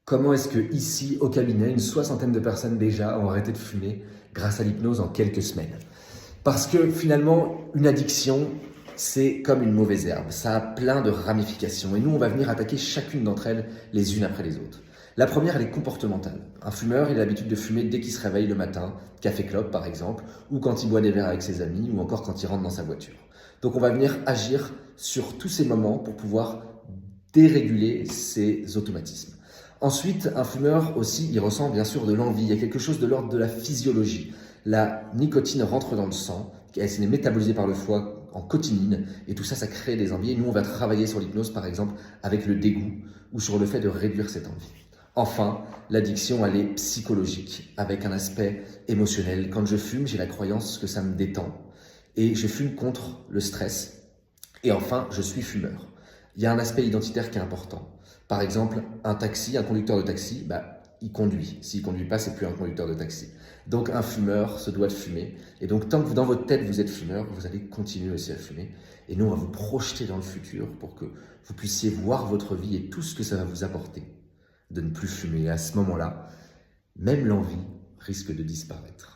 Comment est-ce que ici, au cabinet, une soixantaine de personnes déjà ont arrêté de fumer grâce à l'hypnose en quelques semaines? Parce que finalement, une addiction, c'est comme une mauvaise herbe. Ça a plein de ramifications. Et nous, on va venir attaquer chacune d'entre elles les unes après les autres. La première, elle est comportementale. Un fumeur, il a l'habitude de fumer dès qu'il se réveille le matin, café-clope par exemple, ou quand il boit des verres avec ses amis, ou encore quand il rentre dans sa voiture. Donc on va venir agir sur tous ces moments pour pouvoir déréguler ces automatismes. Ensuite, un fumeur aussi, il ressent bien sûr de l'envie. Il y a quelque chose de l'ordre de la physiologie. La nicotine rentre dans le sang, elle est métabolisée par le foie en cotinine, et tout ça, ça crée des envies. Et nous, on va travailler sur l'hypnose, par exemple, avec le dégoût ou sur le fait de réduire cette envie. Enfin, l'addiction, elle est psychologique, avec un aspect émotionnel. Quand je fume, j'ai la croyance que ça me détend, et je fume contre le stress. Et enfin, je suis fumeur. Il y a un aspect identitaire qui est important. Par exemple, un conducteur de taxi, il conduit. S'il ne conduit pas, c'est plus un conducteur de taxi. Donc un fumeur se doit de fumer. Et donc tant que dans votre tête vous êtes fumeur, vous allez continuer aussi à fumer. Et nous, on va vous projeter dans le futur pour que vous puissiez voir votre vie et tout ce que ça va vous apporter de ne plus fumer. Et à ce moment-là, même l'envie risque de disparaître.